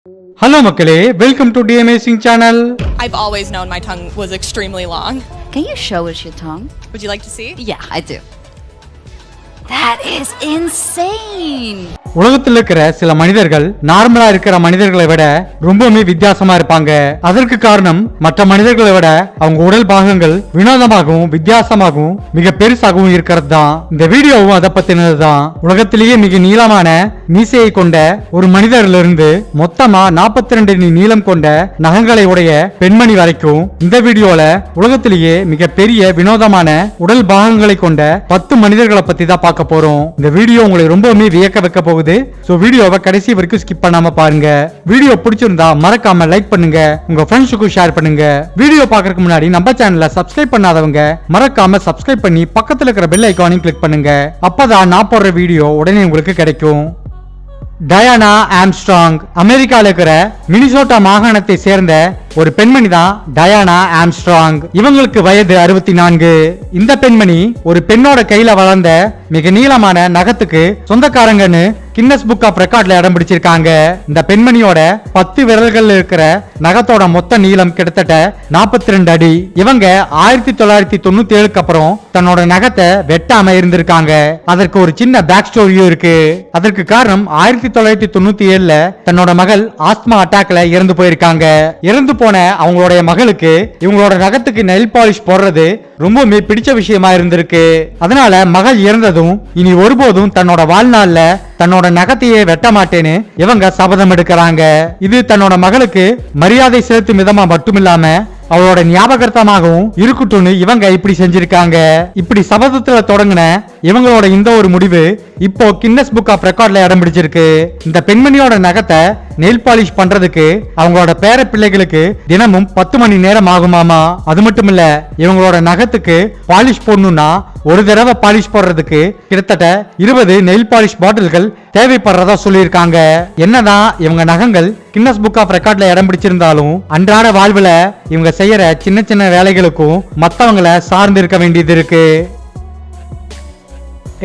Hello மக்களே, welcome to the Amazing channel. I've always known my tongue was extremely long. Can you show us your tongue? Would you like to see? Yeah, I do. That is insane. உலகத்தில் இருக்கிற சில மனிதர்கள் நார்மலா இருக்கிற மனிதர்களை விட ரொம்பவுமே வித்தியாசமா இருப்பாங்க. அதற்கு காரணம் மற்ற மனிதர்களை விட அவங்க உடல் பாகங்கள் வினோதமாகவும் வித்தியாசமாகவும் மிக பெருசாகவும் இருக்கிறது தான். இந்த வீடியோவும் அதை பத்தினது தான். உலகத்திலேயே மிக நீளமான மீசையை கொண்ட ஒரு மனிதரிலிருந்து மொத்தமா 42 அடி நீளம் கொண்ட நகங்களை உடைய பெண்மணி வரைக்கும் இந்த வீடியோல உலகத்திலேயே மிக பெரிய வினோதமான உடல் பாகங்களை கொண்ட 10 மனிதர்களை பத்தி தான் பார்க்க போறோம். இந்த வீடியோ உங்களை ரொம்பவுமே வியக்க வைக்க போகுது. சோ வீடியோவை கடைசி வரைக்கும் ஸ்கிப் பண்ணாம பாருங்க. வீடியோ பிடிச்சிருந்தா மறக்காம லைக் பண்ணுங்க, உங்க ஃப்ரெண்ட்ஸுக்கும் ஷேர் பண்ணுங்க. வீடியோ பார்க்கறதுக்கு முன்னாடி நம்ம சேனலை சப்ஸ்கிரைப் பண்ணாதவங்க மறக்காம சப்ஸ்கிரைப் பண்ணி பக்கத்துல இருக்கிற பெல் ஐகானையும் கிளிக் பண்ணுங்க. அப்பதான் நான் போடுற வீடியோ உடனே உங்களுக்கு கிடைக்கும். டயானா ஆம்ஸ்ட்ராங் அமெரிக்கால இருக்கிற மினிசோட்டா மாகாணத்தை சேர்ந்த ஒரு பெண்மணி தான் டயானா ஆம்ஸ்ட்ராங். இவங்களுக்கு வயது 64. இந்த பெண்மணி ஒரு பெண்ணோட கையில வளர்ந்த மிக நீளமான நகத்துக்கு சொந்தக்காரங்கன்னு கின்னஸ் புக் ஆஃப் ரெக்கார்ட்ல இடம் பிடிச்சிருக்காங்க. இந்த பெண்மணியோட 10 விரல்கள் இருக்கிற நகத்தோட மொத்த நீளம் கிட்டத்தட்ட 42 அடி. இவங்க 1997க்கு அப்புறம் தன்னோட நகத்தை வெட்டாம இருந்திருக்காங்க. அதற்கு ஒரு சின்ன பேக் ஸ்டோரியும் இருக்கு. அதற்கு காரணம் 1997ல தன்னோட மகள் ஆஸ்மா அட்டாக்ல இறந்து போயிருக்காங்க. இறந்து போன அவங்களுடைய மகளுக்கு இவங்களோட நகத்துக்கு நெயில் பாலிஷ் போடுறது ரொம்பவுமே பிடிச்ச விஷயமா இருந்திருக்கு. அதனால மகள் இறந்ததும் இனி ஒருபோதும் தன்னோட வாழ்நாள்ல தன்னோட நகத்தையே வெட்ட மாட்டேன்னு இவங்க சபதம் எடுக்கிறாங்க. இது தன்னோட மகளுக்கு மரியாதை செலுத்தும் விதமா மட்டுமில்லாம அவளோட ஞாபகார்த்தமாகவும் இருக்கட்டும்னு இவங்க இப்படி செஞ்சிருக்காங்க. இப்படி சபதத்துல தொடங்கின இவங்களோட இந்த ஒரு முடிவு இப்போ கின்னஸ் புக் ஆஃப் ரெக்கார்ட்ல இடம் பிடிச்சிருக்கு. இந்த பெண்மணியோட நகத்தை நெயில் பாலிஷ் பண்றதுக்கு அவங்களோட பேர பிள்ளைகளுக்கு தினமும் 10 மணி நேரம் ஆகுமாமா. அது மட்டும் இல்ல, இவங்களோட நகத்துக்கு பாலிஷ் போடணும்னா ஒரு தடவை பாலிஷ் போடுறதுக்கு கிட்டத்தட்ட 20 நெயில் பாலிஷ் பாட்டில்கள் தேவைப்படுறதா சொல்லியிருக்காங்க. என்னதான் இவங்க நகங்கள் கின்னஸ் புக் ஆஃப் ரெக்கார்ட்ல இடம் பிடிச்சிருந்தாலும் அன்றாட வாழ்வுல இவங்க செய்யற சின்ன சின்ன வேலைகளுக்கும் மத்தவங்களை சார்ந்து இருக்க வேண்டியது இருக்கு.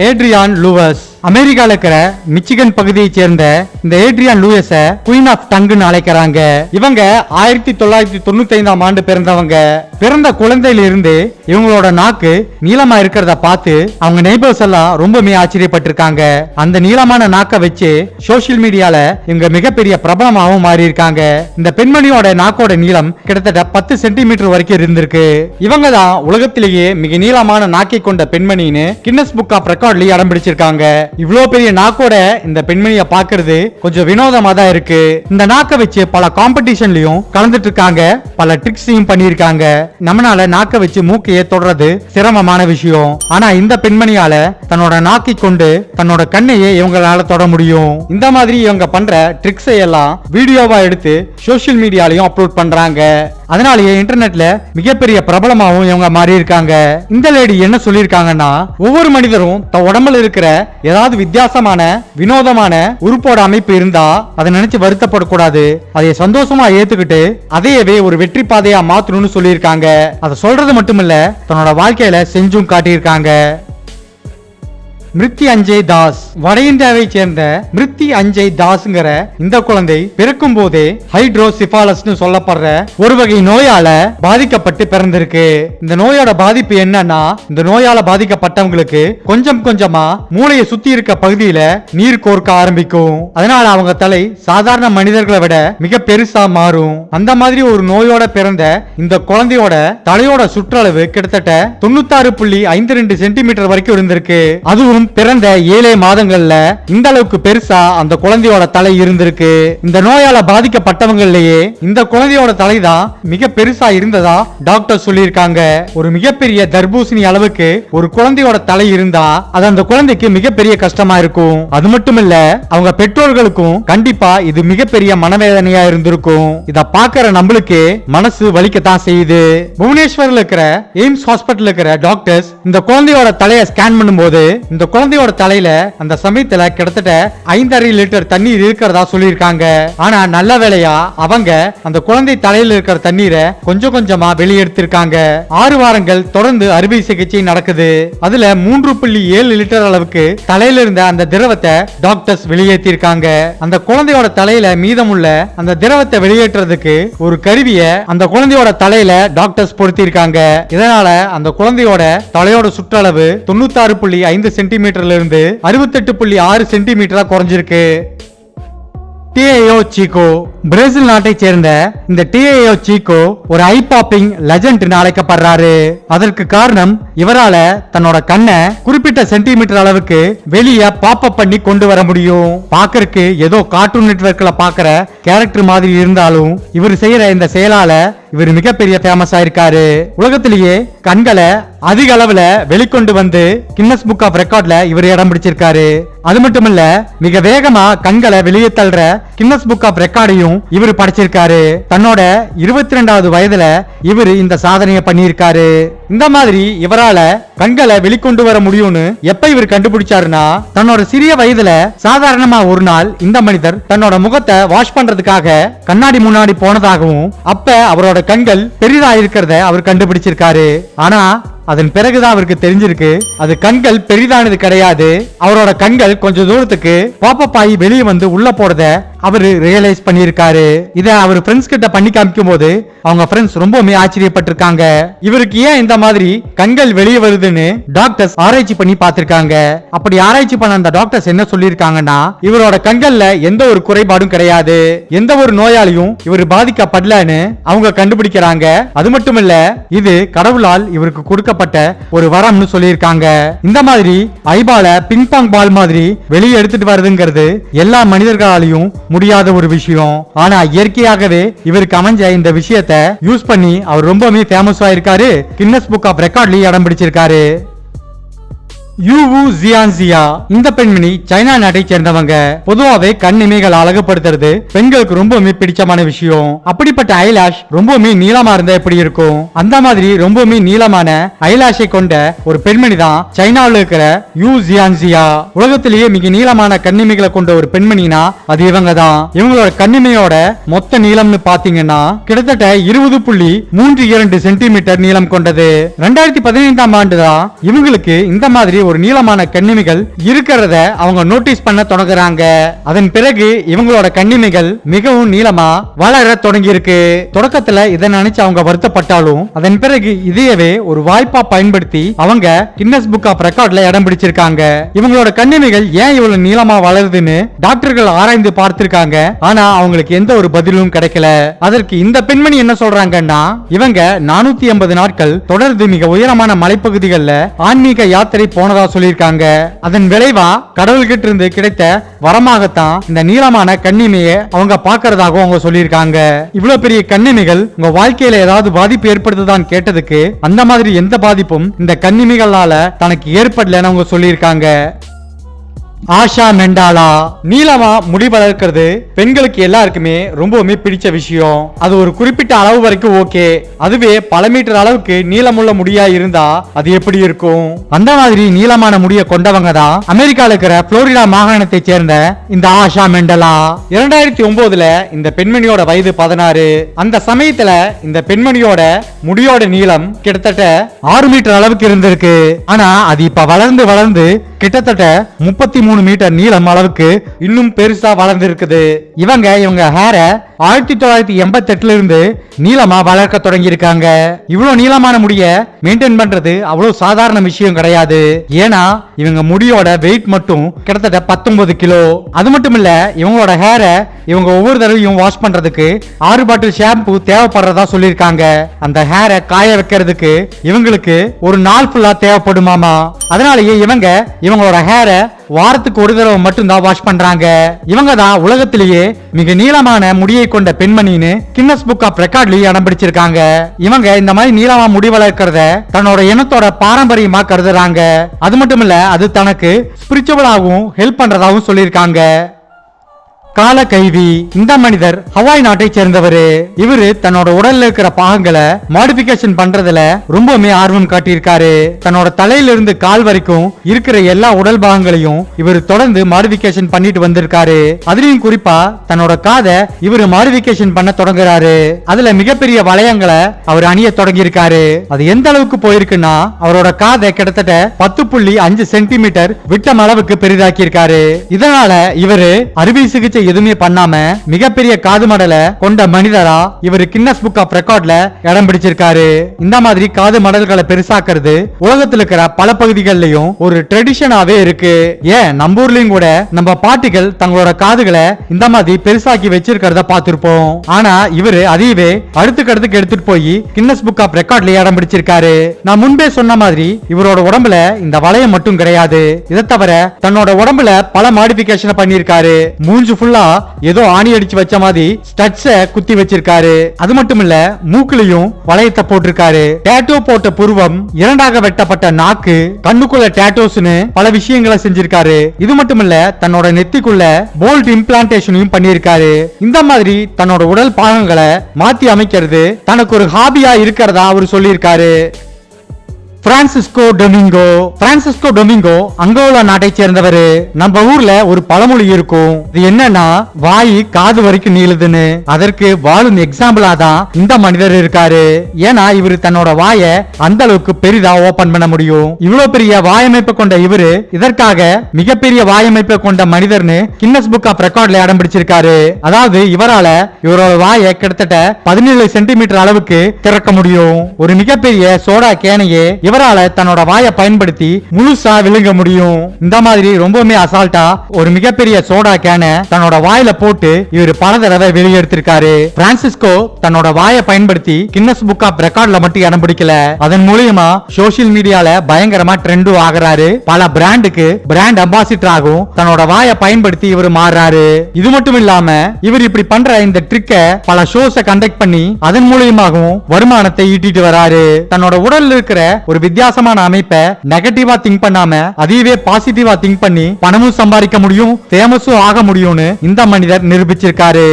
ஏட்ரியான் லூவஸ் அமெரிக்கால இருக்கிற மிச்சிகன் பகுதியை சேர்ந்த இந்த ஏட்ரியான் லூயஸ குயின் ஆஃப் டங்குன்னு அழைக்கிறாங்க. இவங்க 1995ஆம் ஆண்டு பிறந்தவங்க. பிறந்த குழந்தையில இருந்து இவங்களோட நாக்கு நீளமா இருக்கிறத பார்த்து அவங்க நெய்பர்ஸ் எல்லாம் ரொம்பவே ஆச்சரியப்பட்டிருக்காங்க. அந்த நீளமான நாக்கை வச்சு சோசியல் மீடியால இவங்க மிகப்பெரிய பிரபலமாகவும் மாறி இருக்காங்க. இந்த பெண்மணியோட நாக்கோட நீளம் கிட்டத்தட்ட 10 சென்டிமீட்டர் வரைக்கும் இருந்திருக்கு. இவங்க தான் உலகத்திலேயே மிக நீளமான நாக்கை கொண்ட பெண்மணின்னு கின்னஸ் புக் ஆஃப் ரெக்கார்ட்ல இடம் பிடிச்சிருக்காங்க. இவ்வளவு பெரிய நாக்கோட இந்த பெண்மணியை பார்க்கிறது கொஞ்சம் வினோதமா தான் இருக்கு. இந்த நாக்கை வச்சு பல காம்படிஷன்லயும் கலந்துட்டு இருக்காங்க, பல ட்ரிக்ஸையும் பண்ணிருக்காங்க. நம்மளால நாக்கை வச்சு மூக்கையே தொடறது சிரமமான விஷயம். ஆனா இந்த பெண்மணியால தன்னோட நாக்கை கொண்டு தன்னோட கண்ணையே இவங்களால தொட முடியும். இந்த மாதிரி இவங்க பண்ற ட்ரிக்ஸை எல்லாம் வீடியோவா எடுத்து சோசியல் மீடியாலையும் அப்லோட் பண்றாங்க. அதனாலேயே இன்டர்நெட்ல மிகப்பெரிய பிரபலமாகவும் இவங்க மாறி இருக்காங்க. இந்த லேடி என்ன சொல்லிருக்காங்கன்னா, ஒவ்வொரு மனிதரும் தன் உடம்புல இருக்கிற ஏதாவது வித்தியாசமான வினோதமான உறுப்போட அமைப்பு இருந்தா அதை நினைச்சு வருத்தப்படக்கூடாது, அதை சந்தோஷமா ஏத்துக்கிட்டு அதையவே ஒரு வெற்றி பாதையா மாத்தணும்னு சொல்லியிருக்காங்க. அதை சொல்றது மட்டுமில்ல, தன்னோட வாழ்க்கையில செஞ்சும் காட்டியிருக்காங்க. மிருத்தி அஞ்சய் தாஸ் வட இந்தியாவை சேர்ந்த மிருத்தி அஞ்சய் தாஸ்ங்கிற இந்த குழந்தை பிறக்கும் போதே ஹைட்ரோசிபாலஸ்னு சொல்லப்படுற ஒரு வகை நோயால பாதிக்கப்பட்டு பிறந்திருக்கு. இந்த நோயோட பாதிப்பு என்னன்னா, இந்த நோயால பாதிக்கப்பட்டவங்களுக்கு கொஞ்சம் கொஞ்சமா மூளையை சுத்தி இருக்க பகுதியில நீர் கோர்க்க ஆரம்பிக்கும். அதனால அவங்க தலை சாதாரண மனிதர்களை விட மிக பெருசா மாறும். அந்த மாதிரி ஒரு நோயோட பிறந்த இந்த குழந்தையோட தலையோட சுற்றளவு கிட்டத்தட்ட 96.52 சென்டிமீட்டர் வரைக்கும் இருந்திருக்கு. அதுவும் பிறந்த 7 மாதங்கள்ல இந்த அளவுக்கு பெருசா அந்த குழந்தையோட தலை இருந்திருக்கு. இந்த நோயால பாதிக்கப்பட்டவங்களையே இந்த குழந்தையோட தலைதான் மிக பெருசா இருந்ததா டாக்டர் சொல்லியிருக்காங்க. ஒரு மிகப்பெரிய தர்பூசணி அளவுக்கு ஒரு குழந்தையோட தலை இருந்தா அது அந்த குழந்தைக்கு மிகப்பெரிய கஷ்டமா இருக்கும். அது மட்டும் இல்ல, அவங்க பெற்றோர்களுக்கும் கண்டிப்பா இது மிகப்பெரிய மனவேதனையா இருந்திருக்கும். இத பாக்குற நம்மளுக்கு மனசு வலிக்கத்தான் செய்யுது. புவனேஸ்வர்ல இருக்கிற எய்ம்ஸ் ஹாஸ்பிட்டல் இருக்கிற டாக்டர்ஸ் இந்த குழந்தையோட தலையை ஸ்கேன் பண்ணும்போது இந்த குழந்தையோட தலையில அந்த சமயத்துல கிட்டத்தட்ட 5.5 லிட்டர் தண்ணீர் இருக்கிறதா சொல்லியிருக்காங்க. ஆனா நல்ல வேளையா அவங்க அந்த குழந்தை தலையில இருக்கிற தண்ணீரை கொஞ்சம் கொஞ்சமா வெளியெடுத்திருக்காங்க. 6 வாரங்கள் தொடர்ந்து அறுவை சிகிச்சை நடக்குது. அதுல 3.7 லிட்டர் அளவுக்கு தலையில இருந்த அந்த திரவத்தை டாக்டர்ஸ் வெளியேற்றிருக்காங்க. அந்த குழந்தையோட தலையில மீதமுள்ள அந்த திரவத்தை வெளியேற்றுறதுக்கு ஒரு கருவியை அந்த குழந்தையோட தலையில டாக்டர்ஸ் பொருத்திருக்காங்க. இதனால அந்த குழந்தையோட தலையோட சுற்றளவு 96.5 சென்டிமீட்டர்ல இருந்து 68.6 சென்டிமீட்டரா குறைஞ்சிருக்கு. டிஏஓ சீகோ பிரேசில் நாட்டை சேர்ந்த இந்த டிஏஓ சீகோ ஒரு ஐ பாப்பிங் லெஜண்ட் அழைக்கப்படுறாரு. அதற்கு காரணம் இவரால தன்னோட கண்ணை குறிப்பிட்ட சென்டிமீட்டர் அளவுக்கு வெளியே பாப் அப் பண்ணி கொண்டு வர முடியும். பாக்கறதுக்கு ஏதோ கார்ட்டூன் நெட்வொர்க்ல பாக்குற கேரக்டர் மாதிரி இருந்தாலும் இவர் செய்யற இந்த செயலால இவர் மிகப்பெரிய ஃபேமஸ் ஆயிருக்காரு. உலகத்திலேயே கண்களை அதிக அளவுல வெளிக்கொண்டு வந்து கின்னஸ் புக் ஆஃப் ரெக்கார்ட்ல இவர் இடம் பிடிச்சிருக்காரு. அது மட்டுமல்ல மிக வேகமா கண்களை வெளியே தள்ளுற கின்னஸ் புக் ஆஃப் ரெக்கார்டையும் இவர் படைச்சிருக்காரு. தன்னோட 22வது வயதுல இவர் இந்த சாதனையை பண்ணியிருக்காரு. இந்த மாதிரி இவரால கண்களை வெளிக்கொண்டு வர முடியும்னு எப்ப இவர் கண்டுபிடிச்சாருன்னா தன்னோட சிறிய வயதுல சாதாரணமா ஒரு நாள் இந்த மனிதர் தன்னோட முகத்தை வாஷ் பண்றதுக்காக கண்ணாடி முன்னாடி போனதாகவும் அப்ப அவரோட கண்கள் பெரிதா இருக்கிறத அவர் கண்டுபிடிச்சிருக்காரு. ஆனா அதன் பிறகுதான் அவருக்கு தெரிஞ்சிருக்கு அது கண்கள் பெரிதானது கிடையாது. அவரோட கண்கள் கொஞ்சம் தூரத்துக்கு பாப்பப் ஆகி வெளியே வந்து உள்ள போறத அவரு ரியலைஸ் பண்ணியிருக்காரு. இத அவர் ஃப்ரெண்ட்ஸ் கிட்ட பண்ணி காமிக்கும் போது அவங்க ஃப்ரெண்ட்ஸ் ரொம்பவுமே ஆச்சரியப்பட்டிருக்காங்க. இவருக்கு ஏன் இந்த மாதிரி கண்கள் வெளியே வருதுன்னு டாக்டர்ஸ் ஆராய்ச்சி பண்ணி பார்த்திருக்காங்க. அப்படி ஆராய்ச்சி பண்ண அந்த டாக்டர்ஸ் என்ன சொல்லியிருக்காங்கன்னா இவரோட கண்கள்ல எந்த ஒரு குறைபாடும் கிடையாது, எந்த ஒரு நோயாளியும் இவர் பாதிக்கப்படலன்னு அவங்க கண்டுபிடிக்கிறாங்க. அது மட்டும் இல்ல இது கடவுளால் இவருக்கு கொடுக்கப்பட்ட ஒரு வரம்னு சொல்லியிருக்காங்க. இந்த மாதிரி ஐபால பிங் பாங் பால் மாதிரி வெளியே எடுத்துட்டு வருதுங்கிறது எல்லா மனிதர்களாலையும் முடியாத ஒரு விஷயம். ஆனா இயற்கையாகவே இவருக்கு அமைஞ்ச இந்த விஷயத்தை யூஸ் பண்ணி அவர் ரொம்பவே ஃபேமஸ் ஆயிருக்காரு. கின்னஸ் புக் ஆஃப் ரெக்கார்ட்லயும் இடம் பிடிச்சிருக்காரு. யூவு ஜியான்சியா இந்த பெண்மணி சைனா நாட்டை சேர்ந்தவங்க. பொதுவாவே கண் இமைகள் அழகுபடுத்துறது பெண்களுக்கு ரொம்பவுமே பிடிச்சமான விஷயம். அப்படிப்பட்ட ஐலாஷ் ரொம்பவுமே நீளமா இருந்தா எப்படி இருக்கும், அந்த மாதிரி ரொம்பவுமே நீளமான ஐலாஷை கொண்ட ஒரு பெண்மணி தான் சைனாவில் இருக்கிற யூ ஜியான்சியா. உலகத்திலேயே மிக நீளமான கண்ணிமைகளை கொண்ட ஒரு பெண்மணினா அது இவங்க தான். இவங்களோட கண்ணிமையோட மொத்த நீளம்னு பாத்தீங்கன்னா கிட்டத்தட்ட 20.32 சென்டிமீட்டர் நீளம் கொண்டது. 2015ஆம் ஆண்டு தான் இவங்களுக்கு இந்த மாதிரி ஒரு நீளமான கண்ணிமைகள் இருக்கிறத அவங்க நோட்டீஸ் பண்ண தொடங்குறாங்க. அதன் பிறகு இவங்களோட கண்ணிமைகள் மிகவும் நீளமா வளர தொடங்கி இருக்கு. தொடக்கத்துல இதை நினைச்சு அவங்க வருத்தப்பட்டாலும் அதன் பிறகு இதையவே ஒரு வாய்ப்பா பயன்படுத்தி அவங்க கின்னஸ் புக் ஆஃப் ரெக்கார்ட்ல இடம் பிடிச்சிருக்காங்க. இவங்களோட கண்ணிமைகள் ஏன் இவ்வளவு நீளமா வளருதுன்னு டாக்டர்கள் ஆராய்ந்து பார்த்திருக்காங்க. ஆனா அவங்களுக்கு எந்த ஒரு பதிலும் கிடைக்கல. அதற்கு இந்த பெண்மணி என்ன சொல்றாங்கன்னா இவங்க 480 நாட்கள் தொடர்ந்து மிக உயரமான மலைப்பகுதிகளில் ஆன்மீக யாத்திரை போன சொல்லியிருக்காங்க. அதன் விளைவா கடவுள்கிட்ட இருந்து கிடைத்த வரமாகத்தான் இந்த நீளமான கண்ணிமையை அவங்க பார்க்கறதாக அவங்க சொல்லியிருக்காங்க. இவ்வளவு பெரிய கண்ணிமைகள் உங்க வாழ்க்கையில ஏதாவது பாதிப்பு ஏற்படுத்துதான் கேட்டதுக்கு அந்த மாதிரி எந்த பாதிப்பும் இந்த கண்ணிமைகளால தனக்கு ஏற்படலன்னு அவங்க சொல்லியிருக்காங்க. ஆஷா மெண்டாலா நீளமா முடி வளர்க்கிறது பெண்களுக்கு எல்லாருக்குமே ரொம்பவுமே பிடிச்ச விஷயம். அது ஒரு குறிப்பிட்ட அளவு வரைக்கும் ஓகே, அதுவே பல மீட்டர் அளவுக்கு நீளமுள்ள முடியா இருந்தா அது எப்படி இருக்கும்? அந்த மாதிரி நீளமான முடிய கொண்டவங்க தான் அமெரிக்கால இருக்கிற புளோரிடா மாகாணத்தை சேர்ந்த இந்த ஆஷா மெண்டலா. 2009ல இந்த பெண்மணியோட வயது 16. அந்த சமயத்துல இந்த பெண்மணியோட முடியோட நீளம் கிட்டத்தட்ட 6 மீட்டர் அளவுக்கு இருந்திருக்கு. ஆனா அது இப்ப வளர்ந்து வளர்ந்து கிட்டத்தட்ட 33 மீட்டர் நீளம் அளவுக்கு இன்னும் பெருசா வளர்ந்து இருக்குது. இவங்க ஹேரை 1988ல இருந்து நீளமா வளர்க்க தொடங்கி இருக்காங்க. இவ்வளவு நீளமான முடிய மெயின்டைன் பண்றது அவ்வளவு சாதாரண விஷயம் கிடையாது. ஏன்னா இவங்க முடியோட வெயிட் மட்டும் கிட்டத்தட்ட 19 கிலோ. அது மட்டும் இல்ல இவங்களோட ஹேரை இவங்க ஒவ்வொரு தடவையும் வாஷ் பண்றதுக்கு 6 பாட்டில் ஷாம்பு தேவைப்படுறதா சொல்லியிருக்காங்க. அந்த ஹேரை காய வைக்கிறதுக்கு இவங்களுக்கு ஒரு நாள் ஃபுல்லா தேவைப்படுமாமா. அதனாலேயே இவங்களோட ஹேரை வாரத்துக்கு ஒரு தடவை மட்டும் தான் வாஷ் பண்றாங்க. இவங்க தான் உலகத்திலேயே மிக நீளமான முடியை கொண்ட பெண்மணின்னு கின்னஸ் புக் ஆஃப் ரெக்கார்ட்லயும் இடம் பிடிச்சிருக்காங்க. இவங்க இந்த மாதிரி நீளமா முடி வளர்க்கறத தன்னோட இனத்தோட பாரம்பரியமா கருதுறாங்க. அது மட்டும் இல்ல அது தனக்கு ஸ்பிரிச்சுவலாகவும் ஹெல்ப் பண்றதாகவும் சொல்லியிருக்காங்க. கால கைவி. இந்த மனிதர் ஹவாய் நாட்டை சேர்ந்தவர். இவரு தன்னோட உடல்ல இருக்கிற பாகங்களை மாடிபிகேஷன் பண்றதுல ரொம்பவுமே ஆர்வம் காட்டியிருக்காரு. தன்னோட தலையில இருந்து கால் வரைக்கும் இருக்கிற எல்லா உடல் பாகங்களையும் இவர் தொடர்ந்து மாடிபிகேஷன் பண்ணிட்டு வந்திருக்காரு. அதுலயும் குறிப்பா தன்னோட காதை இவர் மாடிபிகேஷன் பண்ண தொடங்குறாரு. அதுல மிகப்பெரிய வளையங்களை அவர் அணிய தொடங்கி இருக்காரு. அது எந்த அளவுக்கு போயிருக்குன்னா அவரோட காதை கிட்டத்தட்ட 10.5 சென்டிமீட்டர் விட்டம் அளவுக்கு பெரிதாக்கி இருக்காரு. இதனால இவரு அறுவை சிகிச்சை எதுவுமே பண்ணாம மிகப்பெரிய காது மடலை கொண்ட மனிதரா இவர் கின்னஸ் புக் ஆஃப் ரெக்கார்ட்ல இடம் பிடிச்சிருக்காரு. இந்த மாதிரி காது மடல்களை பெருசாக்குறது உலகத்துல இருக்கிற பல பகுதிகளிலும் ஒரு ட்ரெடிஷனாவே இருக்கு. ஏன் நம்ம ஊர்லயும் கூட நம்ம பாட்டிகள் தங்களோட காதுகளை இந்த மாதிரி பெருசாக்கி வச்சிருக்கிறத பார்த்திருப்போம். ஆனா இவரு அதையவே அடுத்துக்கடுத்துக்கு எடுத்துட்டு போய் கின்னஸ் புக் ஆஃப் ரெக்கார்ட்ல இடம் பிடிச்சிருக்காரு. நான் முன்பே சொன்ன மாதிரி இவரோட உடம்புல இந்த வளையம் மட்டும் கிடையாது. இதை தவிர தன்னோட உடம்புல பல மாடிபிகேஷன் பண்ணிருக்காரு. மூஞ்சு ஃபுல்லா ஏதோ ஆணி அடிச்சு வச்ச மாதிரி ஸ்டட்ஸ குத்தி வச்சிருக்காரு. அது மட்டும் இல்ல மூக்குலயும் வளையத்தை போட்டிருக்காரு. டேட்டோ போட்ட புருவம், இரண்டாக வெட்டப்பட்ட நாக்கு, கண்ணுக்குள்ள டேட்டோஸ்னு பல விஷயங்களை செஞ்சிருக்காரு. இது மட்டும் இல்ல தன்னோட நெத்திக்குள்ள போல்ட் இம்ப்ளான்டேஷனையும் பண்ணியிருக்காரு. இந்த மாதிரி தன்னோட உடல் பாகங்களை மாத்தி அமைக்கிறது தனக்கு ஒரு ஹாபியா இருக்கிறதா அவர் சொல்லியிருக்காரு. பிரான்சிஸ்கோ டொமிங்கோ அங்கோலா நாட்டை சேர்ந்தவர். நம்ம ஊர்ல ஒரு பழமொழி இருக்கும். இது என்னன்னா வாய் காது வரைக்கும் நீளுதுன்னு. அதற்கு வாழும் எக்ஸாம்பிளா தான் இந்த மனிதர் இருக்காரு. ஏன்னா இவரு தன்னோட வாயை அந்த அளவுக்கு பெரிதா ஓபன் பண்ண முடியும். இவ்வளவு பெரிய வாயமைப்பு கொண்ட இவரு இதற்காக மிகப்பெரிய வாயமைப்பை கொண்ட மனிதர்னு கின்னஸ் புக் ஆஃப் ரெக்கார்ட்ல இடம் பிடிச்சிருக்காரு. அதாவது இவரால இவரோட வாயை கிட்டத்தட்ட 17 சென்டிமீட்டர் அளவுக்கு திறக்க முடியும். ஒரு மிகப்பெரிய சோடா கேனையே இவரால தன்னோட வாயை பயன்படுத்தி முழுசா விழுங்க முடியும். இந்த மாதிரி ரொம்பவுமே அசால்ட்டா ஒரு மிகப்பெரிய சோடா கேனை தன்னோட வாயில போட்டு இவர் பல தடவை வெளியெடுத்திருக்காரு. பிரான்சிஸ்கோ தன்னோட வாயை பயன்படுத்தி கின்னஸ் புக் ஆஃப் ரெக்கார்ட்ல மட்டும் இடம் பிடிக்கல, அதன் மூலமா சோசியல் மீடியால பயங்கரமா ட்ரெண்டும் ஆகுறாரு. பல பிராண்டுக்கு பிராண்ட் அம்பாசிடர் ஆகும் தன்னோட வாயை பயன்படுத்தி இவர் மாறுறாரு. இது மட்டும் இல்லாம இவர் இப்படி பண்ற இந்த ட்ரிக்க பல ஷோஸ கண்டக்ட் பண்ணி அதன் மூலமாகவும் வருமானத்தை ஈட்டிட்டு வராரு. தன்னோட உடல்ல இருக்கிற ஒரு வித்தியாசமான அமைப்பை நெகட்டிவா திங்க் பண்ணாம அதையவே பாசிட்டிவா திங்க் பண்ணி பணமும் சம்பாதிக்க முடியும், ஃபேமஸும் ஆக முடியும்னு இந்த மனிதர் நிரூபிச்சிருக்காரு.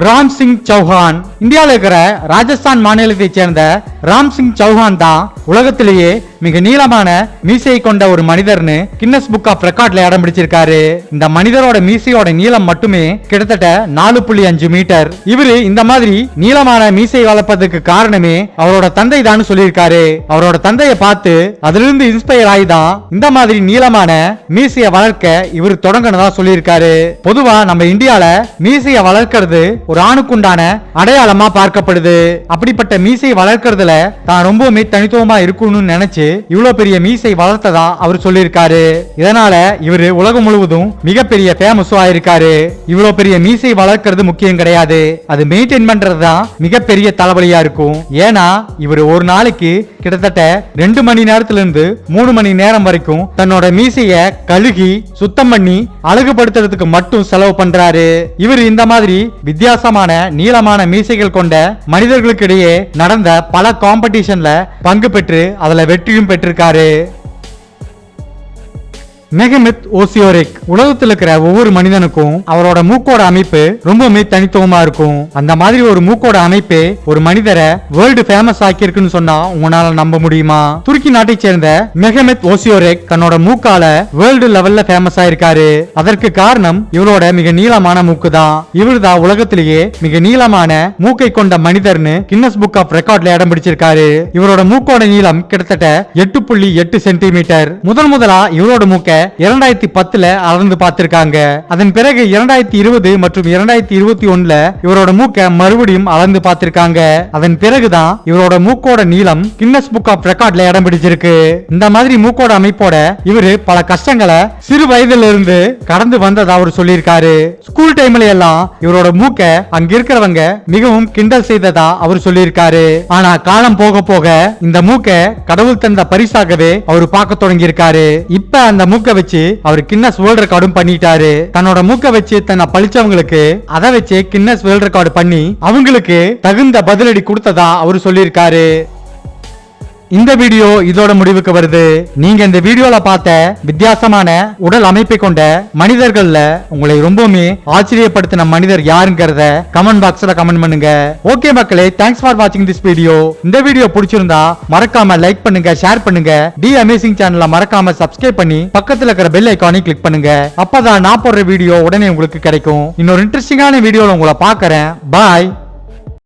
ராம் சிங் சௌஹான். இந்தியாவில் இருக்கிற ராஜஸ்தான் மாநிலத்தை சேர்ந்த ராம் சிங் சௌஹான் தான் உலகத்திலேயே மிக நீளமான மீசையை கொண்ட ஒரு மனிதர்னு கின்னஸ் புக் ஆஃப் ரெக்கார்ட்ல இடம் பிடிச்சிருக்காரு. இந்த மனிதரோட மீசையோட நீளம் மட்டுமே கிட்டத்தட்ட 4.5 மீட்டர். இவரு இந்த மாதிரி நீளமான மீசை வளர்ப்பதற்கு காரணமே அவரோட தந்தை தான் சொல்லியிருக்காரு. அவரோட தந்தையை பார்த்து அதிலிருந்து இன்ஸ்பயர் ஆகி தான் இந்த மாதிரி நீளமான மீசையை வளர்க்க இவர் தொடங்கினதா சொல்லியிருக்காரு. பொதுவா நம்ம இந்தியால மீசையை வளர்க்கிறது ஒரு ஆணுக்குண்டான அடையாளமா பார்க்கப்படுது. அப்படிப்பட்ட மீசையை வளர்க்கறதுல தான் ரொம்பவுமே தனித்துவமா இருக்கணும்னு நினைச்சு இவ்வளவு பெரிய மீசை வளர்த்ததா அவர் சொல்லியிருக்காரு. இதனால இவரு உலகம் முழுவதும் மிகப்பெரிய ஃபேமஸும் ஆயிருக்காரு. இவ்வளவு பெரிய மீசை வளர்க்கறது முக்கியம் கிடையாது, அது மெயின்டைன் பண்றதுதான் மிகப்பெரிய தலைவலியா இருக்கும். ஏன்னா இவர் ஒரு நாளைக்கு கிட்டத்தட்ட 2 மணி நேரத்துல இருந்து 3 மணி நேரம் வரைக்கும் தன்னோட மீசைய கழுகி சுத்தம் பண்ணி அழகுபடுத்துறதுக்கு மட்டும் செலவு பண்றாரு. இவர் இந்த மாதிரி வித்தியாசமான நீளமான மீசைகள் கொண்ட மனிதர்களுக்கு இடையே நடந்த பல காம்படிஷன்ல பங்கு பெற்று அதுல வெற்றியும் பெற்றிருக்காரு. மெகமெத் ஓசியோரிக். உலகத்தில் இருக்கிற ஒவ்வொரு மனிதனுக்கும் அவரோட மூக்கோட அமைப்பு ரொம்பவுமே தனித்துவமா இருக்கும். அந்த மாதிரி ஒரு மூக்கோட அமைப்பு ஒரு மனிதரை வேர்ல்டு ஃபேமஸ் ஆக்கி இருக்குன்னு சொன்னா உங்களால நம்ப முடியுமா? துருக்கி நாட்டை சேர்ந்த மெகமெத் ஓசியோரிக் தன்னோட மூக்கால வேர்ல்டு லெவல்ல ஃபேமஸ் ஆயிருக்காரு. அதற்கு காரணம் இவரோட மிக நீளமான மூக்கு தான். இவர் தான் உலகத்திலேயே மிக நீளமான மூக்கை கொண்ட மனிதர்னு கின்னஸ் புக் ஆஃப் ரெக்கார்ட்ல இடம் பிடிச்சிருக்காரு. இவரோட மூக்கோட நீளம் கிட்டத்தட்ட 8.8 சென்டிமீட்டர். முதலா இவரோட மூக்க 2010ல அளந்து பார்த்திருக்காங்க. அதன் பிறகு 2020 மற்றும் 2021ல இவரோட மூக்க மறுபடியும் அளந்து பார்த்திருக்காங்க. அதன் பிறகுதான் இவரோட மூக்கோட நீளம் கின்னஸ் புக் ஆஃப் ரெக்கார்ட்ல இடம் பிடிச்சிருக்கு. இந்த மாதிரி மூக்கோட அமைப்போட இவரு பல கஷ்டங்களை சிறு வயதுல இருந்து கடந்து வந்ததா அவர் சொல்லியிருக்காரு. ஸ்கூல் டைம்ல எல்லாம் இவரோட மூக்க அங்க இருக்கிறவங்க மிகவும் கிண்டல் செய்ததா அவர் சொல்லியிருக்காரு. ஆனா காலம் போக போக இந்த மூக்க கடவுள் தந்த பரிசாகவே அவர் பார்க்க தொடங்கி இருக்காரு. இப்ப அந்த மூக்க வச்சு அவர் கின்னஸ் வேர்ல்ட் ரெக்கார்டும் பண்ணிட்டாரு. தன்னோட மூக்க வச்சு தன்னை பழிச்சவங்களுக்கு அதை வச்சு கின்னஸ் வேர்ல்ட் ரெக்கார்டு பண்ணி அவங்களுக்கு தகுந்த பதிலடி கொடுத்ததா அவர் சொல்லியிருக்காரு. இந்த வீடியோ இதோட முடிவுக்கு வருது. நீங்க இந்த வீடியோல பார்த்த வித்தியாசமான உடல் அமைப்பை கொண்ட மனிதர்கள்ல உங்களை ரொம்பவுமே ஆச்சரியப்படுத்தின மனிதர் யாருங்கிறத கமெண்ட் பாக்ஸ்ல கமெண்ட் பண்ணுங்க. ஓகே மக்களே, தேங்க்ஸ் ஃபார் வாட்சிங் திஸ் வீடியோ. இந்த வீடியோ பிடிச்சிருந்தா மறக்காம லைக் பண்ணுங்க, ஷேர் பண்ணுங்க. தி அமேசிங் சேனலை மறக்காம சப்ஸ்கிரைப் பண்ணி பக்கத்துல இருக்கிற பெல் ஐகானை கிளிக் பண்ணுங்க. அப்பதான் நான் போடுற வீடியோ உடனே உங்களுக்கு கிடைக்கும். இன்னொரு இன்ட்ரெஸ்டிங்கான வீடியோல உங்களை பார்க்கறேன். பாய்.